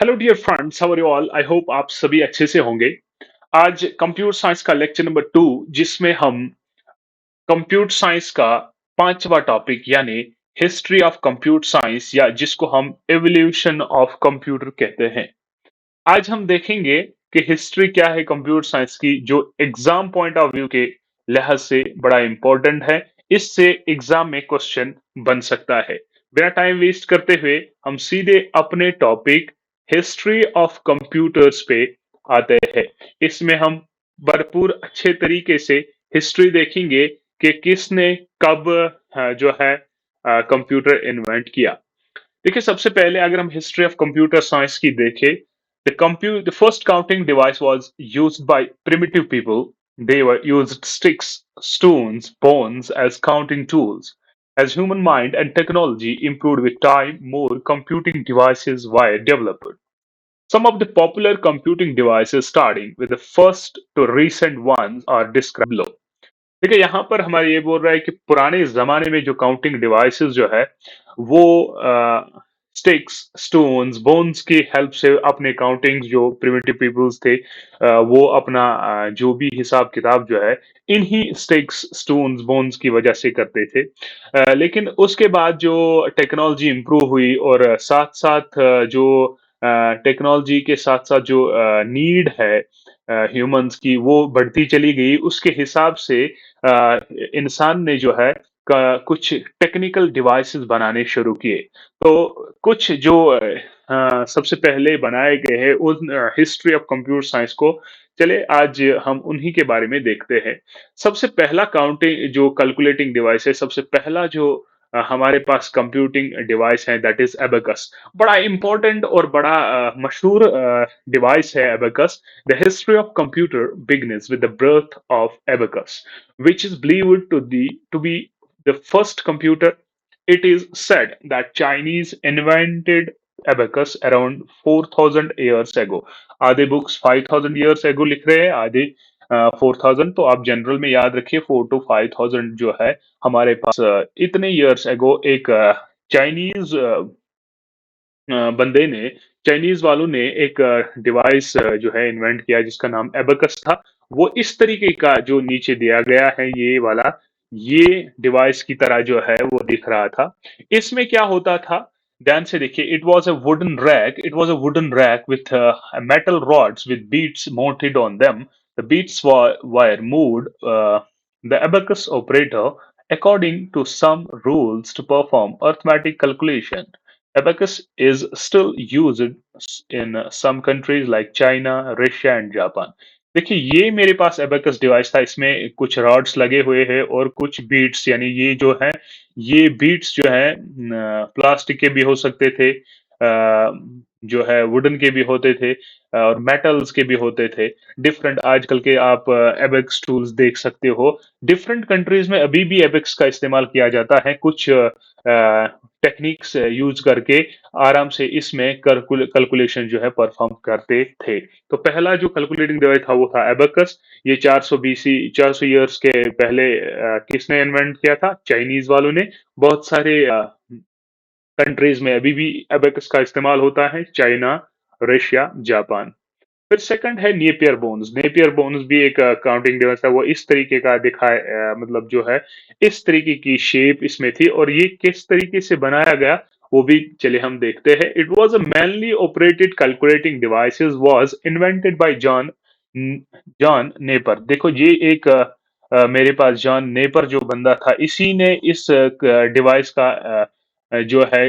Hello dear friends, how are you all? I hope आप सभी अच्छे से होंगे। आज कंप्यूटर साइंस का लेक्चर नंबर 2, जिसमें हम कंप्यूटर साइंस का पांचवा टॉपिक यानी हिस्ट्री ऑफ कंप्यूटर साइंस या जिसको हम एवोल्यूशन ऑफ कंप्यूटर कहते हैं। आज हम देखेंगे कि हिस्ट्री क्या है कंप्यूटर साइंस की, जो एग्जाम पॉइंट ऑफ व्यू के लिहाज से बड़ा इंपॉर्टेंट है। इससे एग्जाम में क्वेश्चन बन सकता है। बिना टाइम वेस्ट करते हुए हम सीधे अपने टॉपिक हिस्ट्री ऑफ कंप्यूटर्स पे आते हैं। इसमें हम भरपूर अच्छे तरीके से हिस्ट्री देखेंगे कि किसने कब जो है कंप्यूटर इन्वेंट किया। देखिए, सबसे पहले अगर हम हिस्ट्री ऑफ कंप्यूटर साइंस की देखें, the first counting device was used by primitive people. They were used sticks, stones, bones as counting tools. As human mind and technology improved with time, more computing devices were developed. Some of the popular computing devices, starting with the first to recent ones, are described below. देखिए, यहाँ पर हमारा ये बोल रहा है कि पुराने ज़माने में जो काउंटिंग डिवाइसेस जो है, वो स्टिक्स, स्टोन्स, बोन्स की हेल्प से अपने काउंटिंग्स जो प्रिमिटिव पीपल्स थे वो अपना जो भी हिसाब-किताब जो है, इन्हीं स्टिक्स, स्टोन्स, बोन्स की वजह से करते थे। लेकिन उसके बाद जो टेक्नोलॉजी इम्प्रूव हुई और साथ-साथ जो टेक्नोलॉजी के साथ-साथ जो नीड है ह्यूमन्स की, वो बढ़ती चली गई। उसके हिसाब से इंसान ने जो है कुछ टेक्निकल डिवाइसेस बनाने शुरू किए। तो कुछ जो सबसे पहले बनाए गए हैं उन हिस्ट्री ऑफ कंप्यूटर साइंस को, चले आज हम उन्हीं के बारे में देखते हैं। सबसे पहला काउंटिंग जो कैलकुलेटिंग डिवाइस है, सबसे पहला जो हमारे पास कंप्यूटिंग डिवाइस है, दैट इज एबेकस। बड़ा इंपॉर्टेंट और बड़ा मशहूर डिवाइस है abacus. The history of computer begins with the birth of abacus, which is believed to be the first computer. It is said that Chinese invented abacus around 4,000 years ago. आधे books 5,000 years ago लिख रहे हैं, आधे 4,000। तो आप general में याद रखिए 4 to 5,000 जो है हमारे पास इतने years ago एक चाइनीज बंदे ने, चाइनीज वालों ने एक डिवाइस जो है इन्वेंट किया जिसका नाम एबेकस था। वो इस तरीके का जो नीचे दिया गया है, ये वाला, ये डिवाइस की तरह जो है वो दिख रहा था। इसमें क्या होता था, ध्यान से देखिए। It was a wooden rack with metal rods with beads mounted on them. The beads were moved. The abacus operator according to some rules to perform arithmetic calculation. Abacus is still used in some countries like China, Russia and Japan. देखिए, ये मेरे पास abacus device था। इसमें कुछ rods लगे हुए हैं और कुछ बीट्स, यानी ये जो है, ये बीट्स जो है प्लास्टिक के भी हो सकते थे, जो है वुडन के भी होते थे, और मेटल्स के भी होते थे। डिफरेंट आजकल के आप एबेक्स टूल्स देख सकते हो। डिफरेंट कंट्रीज में अभी भी एबेक्स का इस्तेमाल किया जाता है। कुछ टेक्निक्स यूज करके आराम से इसमें कैलकुलेशन जो है परफॉर्म करते थे। तो पहला जो कैलकुलेटिंग डिवाइस था वो था एबेकस। ये 400 बीसी, 400 इयर्स के पहले किसने इन्वेंट किया था? चाइनीज वालों ने। बहुत सारे कंट्रीज में अभी भी एबेकस का इस्तेमाल होता है, चाइना, रशिया, जापान। फिर सेकंड है नेपियर बोन्स। नेपियर बोन्स भी एक काउंटिंग डिवाइस है। वो इस तरीके का दिखाए, मतलब जो है इस तरीके की शेप इसमें थी, और ये किस तरीके से बनाया गया वो भी चलिए हम देखते हैं। It was a manly operated calculating devices was invented by John Napier. देखो, ये एक मेरे पास जॉन नेपर जो बंदा था, इसी ने इस डिवाइस का जो है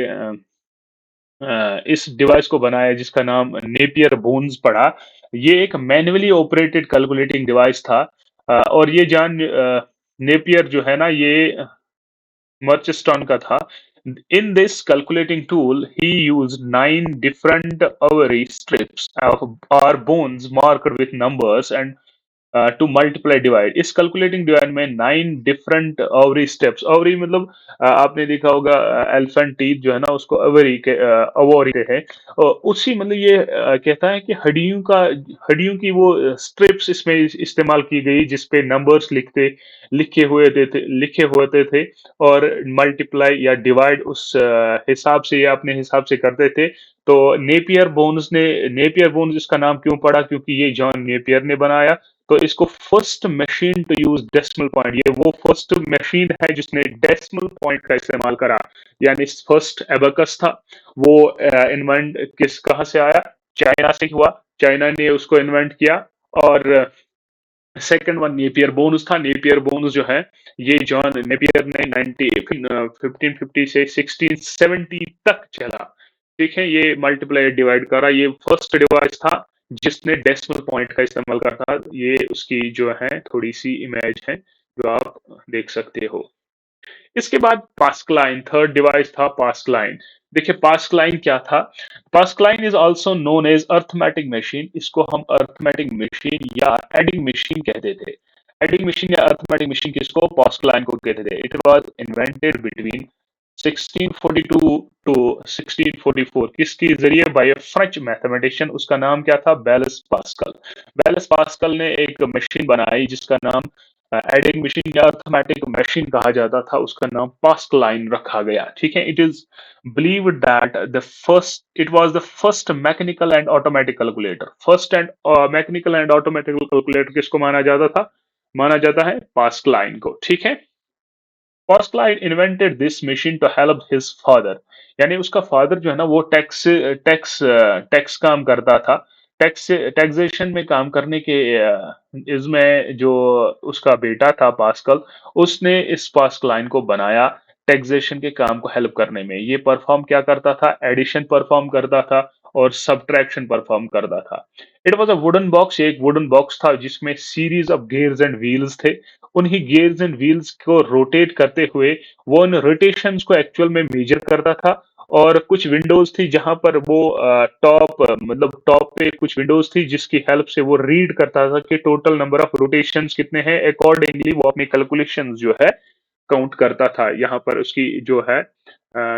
इस डिवाइस को बनाया जिसका नाम नेपियर बोन्स पड़ा। ये एक मैन्युअली ऑपरेटेड कैलकुलेटिंग डिवाइस था। और ये जॉन नेपियर जो है ना, ये मर्चस्टोन का था। In this calculating tool, he used 9 different ovary strips or bones marked with numbers and to multiply divide. इस कैलकुलेटिंग डिवाइड में 9 डिफरेंट ओवरी स्टेप्स, ओवरी मतलब आपने देखा होगा एलिफेंट टीथ जो है ना उसको ओवरी कहते हैं। उसी मतलब ये कहता है कि हड्डियों की वो स्ट्रिप्स इसमें इस्तेमाल की गई जिस पे नंबर्स लिखे होते थे, और मल्टीप्लाई या डिवाइड उस हिसाब से या अपने हिसाब से करते थे। तो नेपियर बोन्स इसका नाम क्यों पड़ा, क्योंकि ये जॉन नेपियर ने बनाया। तो इसको first machine to use decimal point, ये वो फर्स्ट मशीन है जिसने डेसिमल पॉइंट का इस्तेमाल करा, यानी फर्स्ट एबकस था वो इन्वेंट कहाँ से आया, चाइना से हुआ। चाइना ने उसको इन्वेंट किया। और सेकंड वन नेपियर बोन्स था। नेपियर बोन्स जो है ये जॉन नेपियर ने 1550 से 1670 तक चला। ठीक है, ये मल्टीप्लाई डिवाइड करा, ये फर्स्ट डिवाइस था जिसने डेसिमल पॉइंट का इस्तेमाल करा था। ये उसकी जो है थोड़ी सी इमेज है जो आप देख सकते हो। इसके बाद पास्कलाइन, थर्ड डिवाइस था पास्कलाइन। देखिए पास्कलाइन क्या था। Pascaline is also known as arithmetic machine. इसको हम अर्थमेटिक मशीन या एडिंग मशीन कहते थे। एडिंग मशीन या अर्थमेटिक मशीन किसको, पास्कलाइन को कहते थे। It was invented between 1642 to 1644 किसके जरिए, बाय अ फ्रेंच मैथमेटिशियन। उसका नाम क्या था, बेलिस पास्कल। बेलिस पास्कल ने एक मशीन बनाई जिसका नाम एडिंग मशीन या अर्थमेटिक मशीन कहा जाता था। उसका नाम पास्कलाइन रखा गया। ठीक है, it is believed that it was the first mechanical and automatic calculator। First and mechanical and automatic calculator किसको माना जाता था, माना जाता है पास्कलाइन को। ठीक है, Pascaline invented this machine to help his father, यानी उसका फादर जो है ना वो टैक्स टैक्स काम करता था। टैक्सेशन में काम करने के इसमें जो उसका बेटा था पास्कल, उसने इस पास्कलाइन को बनाया टैक्सेशन के काम को हेल्प करने में। ये परफॉर्म क्या करता था, एडिशन परफॉर्म करता था और सब्ट्रैक्शन परफॉर्म करता था। It was a wooden box, एक वुडन बॉक्स था जिसमें series of gears and wheels थे। उन्हीं गियर्स एंड व्हील्स को रोटेट करते हुए वो उन रोटेशंस को एक्चुअल में मेजर करता था। और कुछ विंडोज थी जहां पर वो मतलब टॉप पे कुछ विंडोज थी जिसकी हेल्प से वो रीड करता था कि टोटल नंबर ऑफ रोटेशंस कितने हैं। अकॉर्डिंगली वो अपने कैलकुलेशंस जो है काउंट करता था। यहाँ पर उसकी जो है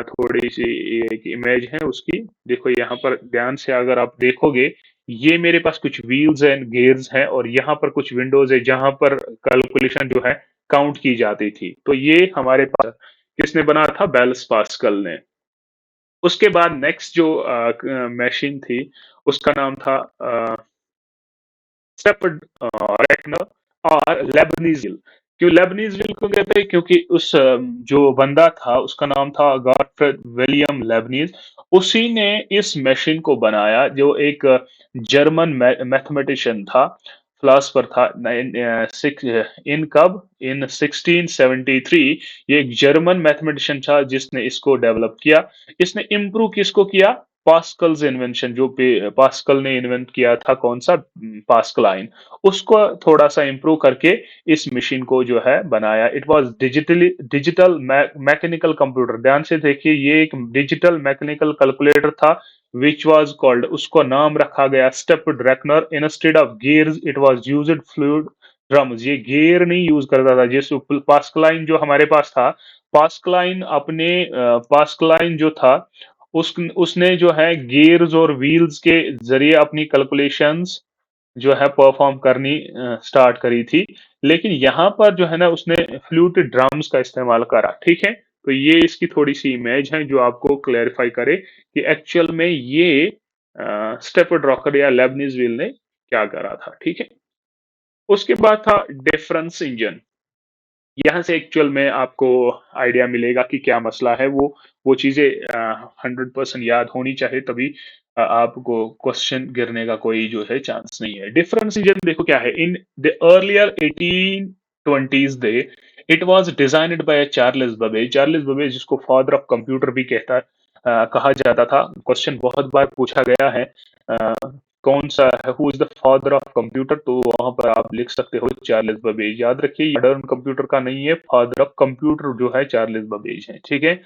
थोड़ी सी एक इमेज है उसकी, देखो यहाँ पर ध्यान से अगर आप देखोगे, ये मेरे पास कुछ व्हील्स एंड गियर्स हैं और यहाँ पर कुछ विंडोज है जहां पर कैलकुलेशन जो है काउंट की जाती थी। तो ये हमारे पास किसने बनाया था, बेल्स पास्कल ने। उसके बाद नेक्स्ट जो मशीन थी उसका नाम था स्टेफर्ड रेकनर और लेबनीज व्हील। क्यों लेबनीज व्हील को कहते हैं, क्योंकि उस जो बंदा था उसका नाम था गॉटफ्रेड विलियम लेबनीज। उसी ने इस मशीन को बनाया, जो एक जर्मन मैथमेटिशियन था, फिलोसफर था। इन कब, इन 1673। ये एक जर्मन मैथमेटिशियन था जिसने इसको डेवलप किया। इसने इम्प्रूव किसको किया, पास्कल्स इन्वेंशन, जो पास्कल ने इन्वेंट किया था, कौन सा, पास्कलाइन। उसको थोड़ा सा इम्प्रूव करके इस मशीन को जो है बनाया। It was digital mechanical computer. ध्यान से देखिए, ये एक डिजिटल मैकेनिकल कैलकुलेटर था विच वाज कॉल्ड, उसको नाम रखा गया stepped reckoner. Instead of gears it was used fluid drums. ये गियर नहीं यूज करता था, जिस पास्कलाइन जो हमारे पास था, पास्कलाइन जो था उसने जो है गियर्स और व्हील्स के जरिए अपनी कैलकुलेशंस जो है परफॉर्म करनी स्टार्ट करी थी। लेकिन यहाँ पर जो है ना उसने फ्लूट ड्रम्स का इस्तेमाल करा। ठीक है, तो ये इसकी थोड़ी सी इमेज है जो आपको क्लैरिफाई करे कि एक्चुअल में ये स्टेफर्ड रॉकर या लेबनीज व्हील ने क्या करा था। ठीक है, उसके बाद था डिफरेंस इंजन। यहाँ से एक्चुअल में आपको आइडिया मिलेगा कि क्या मसला है। वो चीजें 100% याद होनी चाहिए, तभी आपको क्वेश्चन गिरने का कोई जो है चांस नहीं है। डिफरेंस इंजन देखो क्या है, in the earlier 1820s they it was designed by Charles Babbage. Charles Babbage जिसको फादर ऑफ कंप्यूटर भी कहा जाता था। क्वेश्चन बहुत बार पूछा गया है, कौन सा है, who is the father of computer, तो वहां पर आप लिख सकते हो चार्ल्स बबेज। याद रखिए, मॉडर्न कंप्यूटर का नहीं है, फादर ऑफ कंप्यूटर जो है चार्ल्स बबेज है। ठीक है,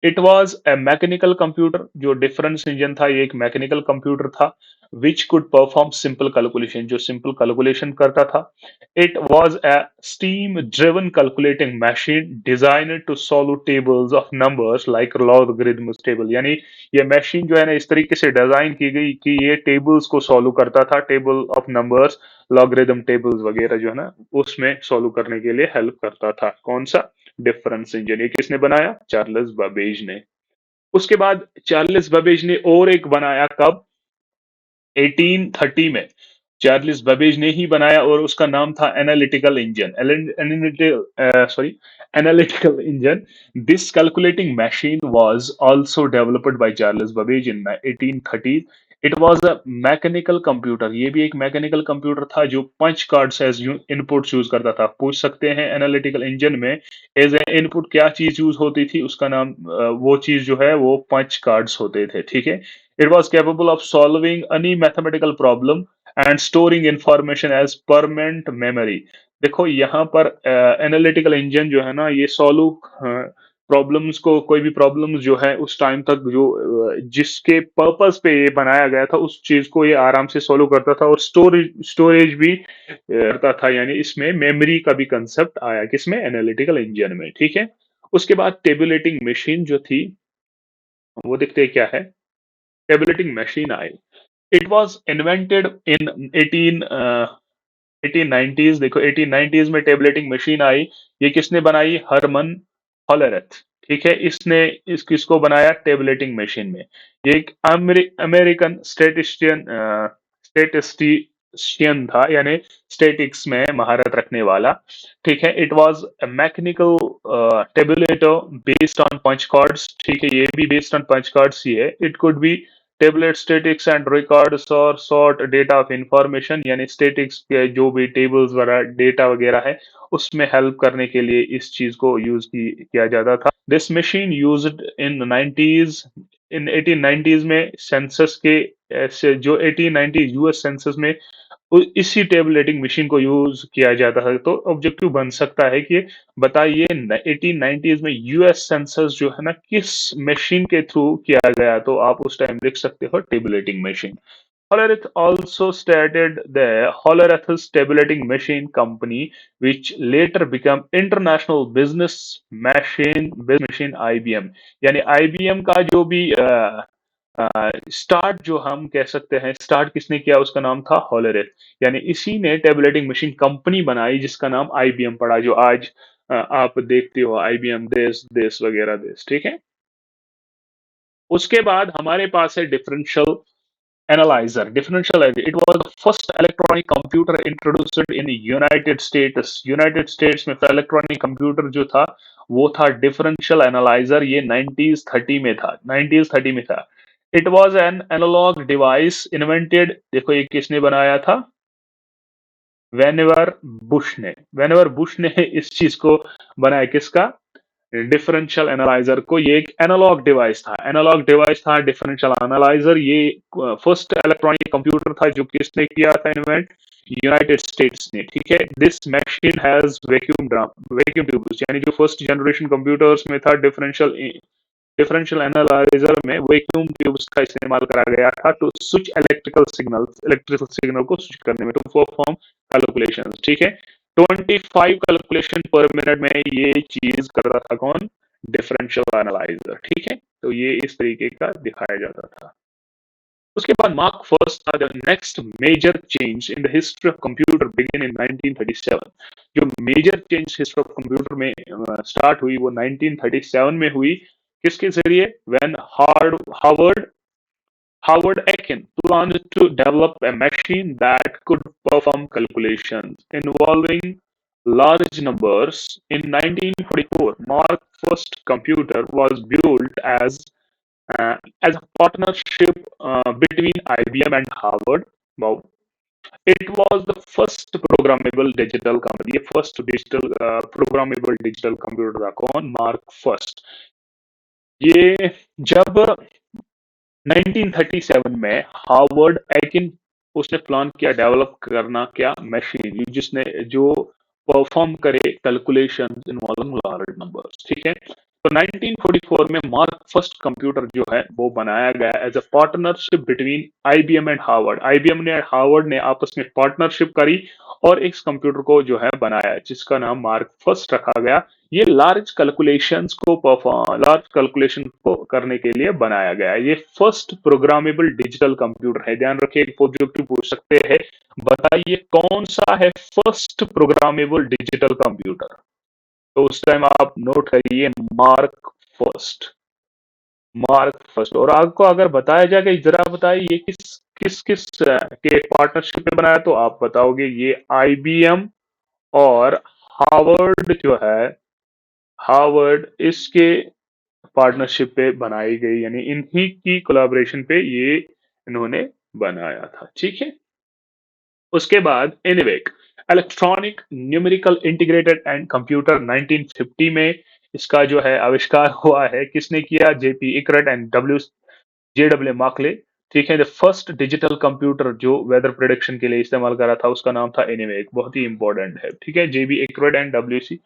it was a mechanical computer. जो डिफरेंस इंजन था ये एक मैकेनिकल कंप्यूटर था which could perform simple calculation, जो सिंपल कैलकुलेशन करता था। It was a steam driven calculating machine designed to solve tables of numbers like logarithms table. यानी ये मशीन जो है ना इस तरीके से डिजाइन की गई कि ये टेबल्स को सॉल्व करता था, table of numbers, logarithm tables वगैरह जो है ना उसमें सॉल्व करने के लिए हेल्प करता था। कौन सा? Difference engine. ये किसने बनाया? चार्ल्स बाबेज ने। उसके बाद चार्ल्स बाबेज ने और एक बनाया, कब? 1830 में चार्ल्स बेबेज ने ही बनाया और उसका नाम था analytical engine. Sorry, analytical engine. This calculating machine was also developed by Charles Babbage in 1830। It was a mechanical computer. ये भी एक मैकेनिकल कंप्यूटर था जो punch cards as input use करता था। पूछ सकते हैं एनालिटिकल इंजन में एज ए इनपुट क्या चीज यूज होती थी, उसका नाम वो चीज जो है वो पंच कार्ड्स होते थे। ठीक है। It was capable of solving any mathematical problem and storing information as permanent memory। देखो यहाँ पर एनालिटिकल इंजन जो है ना ये सॉल्व प्रॉब्लम्स को, कोई भी प्रॉब्लम्स जो है उस टाइम तक जो जिसके पर्पस पे ये बनाया गया था उस चीज को ये आराम से सॉल्व करता था और स्टोरेज भी करता था। यानी इसमें मेमोरी का भी कंसेप्ट आया किसमें? एनालिटिकल इंजन में। ठीक है। उसके बाद टेबुलेटिंग मशीन जो थी वो देखते हैं क्या है। Tabulating machine I. It was invented in 1890s। देखो 1890s में टेबलेटिंग मशीन आई। ये किसने बनाई? हरमन हॉलरथ। ठीक है। इसने इस किसको बनाया? टेबलेटिंग मशीन में। ये एक अमेरिकन स्टेटिस्टिशियन था, यानी स्टेटिक्स में महारत रखने वाला। ठीक है। It was a mechanical tabulator based on punch cards. ठीक है। ये भी बेस्ड ऑन पंच कार्ड्स ही है। It could be tabulate statistics and records और सॉर्ट डेटा ऑफ इंफॉर्मेशन। यानी स्टैटिक्स के जो भी टेबल्स वगैरह डेटा वगैरह है उसमें हेल्प करने के लिए इस चीज को यूज किया जाता था। This machine used in 90s, in 1890s में सेंसस के ऐसे जो 1890 यूएस सेंसस में इसी टेबलेटिंग मशीन को यूज किया जाता है। तो ऑब्जेक्टिव बन सकता है कि बताइए 1890s में यूएस सेंसस जो है ना किस मशीन के थ्रू किया गया, तो आप उस टाइम लिख सकते हो tabulating machine. Hollerith also started the Hollerith's tabulating machine company, which later became International Business Machine IBM। यानी IBM का जो भी स्टार्ट जो हम कह सकते हैं, स्टार्ट किसने किया? उसका नाम था हॉलरेथ। यानी इसी ने टेबलेटिंग मशीन कंपनी बनाई जिसका नाम आईबीएम पड़ा, जो आज आप देखते हो आईबीएम देश देश वगैरह देश। ठीक है। उसके बाद हमारे पास है differential analyser. Differential, it was the first electronic computer introduced in United states. United states में इलेक्ट्रॉनिक कंप्यूटर जो था वो था डिफरेंशियल एनालाइजर। ये 1930 में था, 1930 में था। It was an analog device invented. देखो ये किसने बनाया था? वेनेवर बुश ने। वेनेवर बुश ने इस चीज को बनाया। किसका? डिफरेंशियल एनालाइजर को। ये एक एनालॉग डिवाइस था, एनालॉग डिवाइस था डिफरेंशियल एनालाइजर। ये फर्स्ट इलेक्ट्रॉनिक कंप्यूटर था जो किसने किया था इन्वेंट? यूनाइटेड स्टेट्स ने। ठीक है। This machine has vacuum tubes. यानी जो फर्स्ट जनरेशन कंप्यूटर्स में था डिफरेंशियल डिफरेंशियल एनालाइजर में वैक्यूम ट्यूब्स का इस्तेमाल करा गया था टू स्विच इलेक्ट्रिकल सिग्नल को स्विच करने में, टू परफॉर्म कैलकुलेशंस। ठीक है। 25 कैलकुलेशन पर मिनट में ये चीज कर रहा था कौन? Differential analyser. ठीक है। तो ये इस तरीके का दिखाया जाता था। उसके बाद मार्क फर्स्ट था the next major change in the history of computer begin in 1937। जो major change history of computer में स्टार्ट हुई वो 1937 में हुई। किसके जरिए? When Harvard Howard Aiken planned to develop a machine that could perform calculations involving large numbers. In 1944, Mark's first computer was built as a partnership between IBM and Harvard. Wow. It was the first programmable digital computer। ये first digital programmable digital computer था। कौन? Mark first. ये जब 1937 में Harvard Eakin उसने plan किया develop करना क्या? मशीन जिसने जो परफॉर्म करे कैलकुलेशन इन्वॉल्विंग लार्ज नंबर्स। ठीक है। तो 1944 में मार्क फर्स्ट कंप्यूटर जो है वो बनाया गया as a partnership between IBM and Harvard. IBM ने हार्वर्ड ने आपस में पार्टनरशिप करी और इस कंप्यूटर को जो है बनाया, जिसका नाम मार्क फर्स्ट रखा गया। ये लार्ज कैलकुलेशन को करने के लिए बनाया गया। ये फर्स्ट प्रोग्रामेबल डिजिटल कंप्यूटर है। ध्यान रखिए, ऑब्जेक्टिव पूछ सकते हैं, बताइए कौन सा है फर्स्ट प्रोग्रामेबल डिजिटल कंप्यूटर। तो उस टाइम आप नोट करिए मार्क फर्स्ट। Mark first. और आपको अगर बताया जाएगा, जरा बताइए ये किस किस किस के पार्टनरशिप में बनाया, तो आप बताओगे ये आईबीएम और हार्वर्ड जो है, हार्वर्ड इसके पार्टनरशिप पे बनाई गई, यानी इन्हीं की कोलैबोरेशन पे ये इन्होंने बनाया था। ठीक है। उसके बाद ENIAC, electronic numerical integrated and computer, 1950 में इसका जो है आविष्कार हुआ है। किसने किया? J P Eckert and W J W Mauchly. ठीक है। द फर्स्ट डिजिटल कंप्यूटर जो वेदर प्रोडिक्शन के लिए इस्तेमाल करा था उसका नाम था एनीवेक। बहुत ही इंपॉर्टेंट है। ठीक है। J B Eckert and W C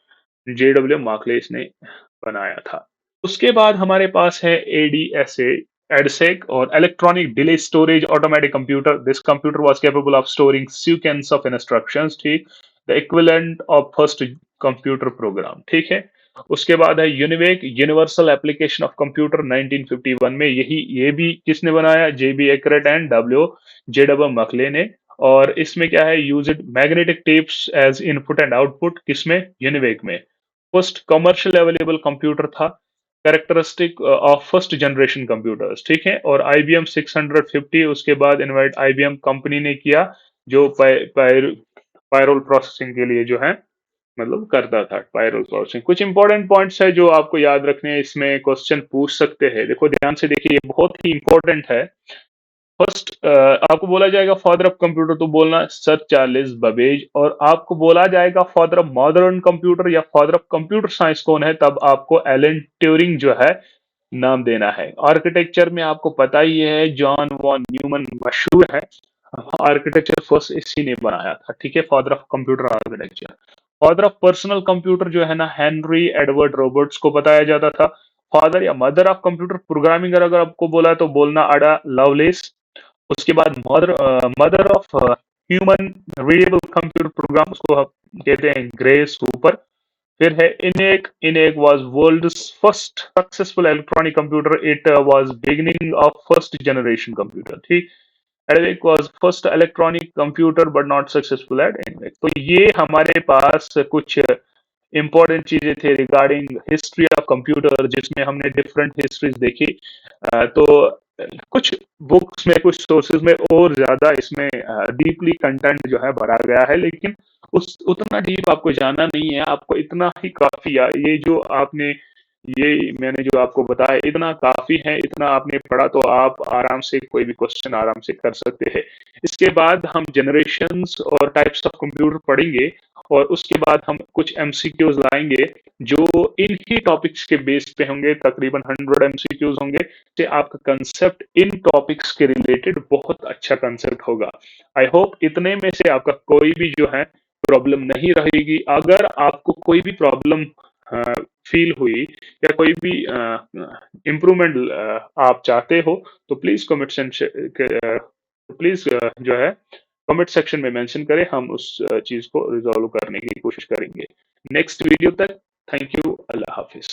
J W Mauchly इसने बनाया था। उसके बाद हमारे पास है एडीएसए, एडसेक, और electronic delay storage automatic computer. This computer was capable of storing sequence of instructions. ठीक, the equivalent of first computer program. ठीक है। उसके बाद है UNIVAC, universal application of computer, 1951 में। यही ये भी किसने बनाया? J B Eckert and W J W Mauchly ने। और इसमें क्या है? Used magnetic tapes as input and output. किसमें? यूनिवेक में। फर्स्ट कमर्शियल अवेलेबल कंप्यूटर था, characteristic of first generation computers. ठीक है। और आईबीएम 650 उसके बाद इन्वाइट आईबीएम कंपनी ने किया, जो पायरोल प्रोसेसिंग के लिए जो है मतलब करता था, पायरोल प्रोसेसिंग। कुछ इंपॉर्टेंट पॉइंट्स है जो आपको याद रखने हैं, इसमें क्वेश्चन पूछ सकते हैं। देखो ध्यान से देखिए, ये बहुत ही इंपॉर्टेंट है। फर्स्ट आपको बोला जाएगा फादर ऑफ कंप्यूटर, तो बोलना सर चार्ल्स बबेज। और आपको बोला जाएगा फादर ऑफ मॉडर्न कंप्यूटर या फादर ऑफ कंप्यूटर साइंस कौन है, तब आपको एलन ट्यूरिंग जो है नाम देना है। आर्किटेक्चर में आपको पता ही है, जॉन वॉन न्यूमन मशहूर है। आर्किटेक्चर फर्स्ट इसी ने बनाया था। ठीक है। Father of computer architecture. Father of personal computer जो है ना, हेनरी एडवर्ड रॉबर्ट्स को बताया जाता था। फादर या मदर ऑफ कंप्यूटर प्रोग्रामिंग अगर आपको बोला तो बोलना अडा लवलेस। उसके बाद mother of human readable computer program, उसको हम कहते हैं ग्रेस हुपर। फिर है ENIAC. ENIAC was world's first successful electronic computer. It was beginning of first generation computer. ठीक। EDVAC was first electronic computer but not successful at ENIAC. तो ये हमारे पास कुछ इंपॉर्टेंट चीजें थे रिगार्डिंग हिस्ट्री ऑफ कंप्यूटर, जिसमें हमने डिफरेंट हिस्ट्रीज देखी। तो कुछ बुक्स में, कुछ सोर्सेज में और ज्यादा इसमें डीपली कंटेंट जो है भरा गया है, लेकिन उस उतना डीप आपको जाना नहीं है। आपको इतना ही काफी है। ये जो आपने, ये मैंने जो आपको बताया इतना काफी है। इतना आपने पढ़ा तो आप आराम से कोई भी क्वेश्चन आराम से कर सकते हैं। इसके बाद हम जनरेशंस और टाइप्स ऑफ कंप्यूटर पढ़ेंगे, और उसके बाद हम कुछ एमसीक्यूज लाएंगे जो इन्हीं टॉपिक्स के बेस पे होंगे। तकरीबन 100 एमसीक्यूज होंगे, से आपका कंसेप्ट इन टॉपिक्स के रिलेटेड बहुत अच्छा कंसेप्ट होगा। आई होप इतने में से आपका कोई भी जो है प्रॉब्लम नहीं रहेगी। अगर आपको कोई भी प्रॉब्लम फील हुई या कोई भी इम्प्रूवमेंट आप चाहते हो, तो प्लीज प्लीज जो है कमेंट सेक्शन में मेंशन करें। हम उस चीज को रिजॉल्व करने की कोशिश करेंगे। नेक्स्ट वीडियो तक थैंक यू। Allah Hafiz.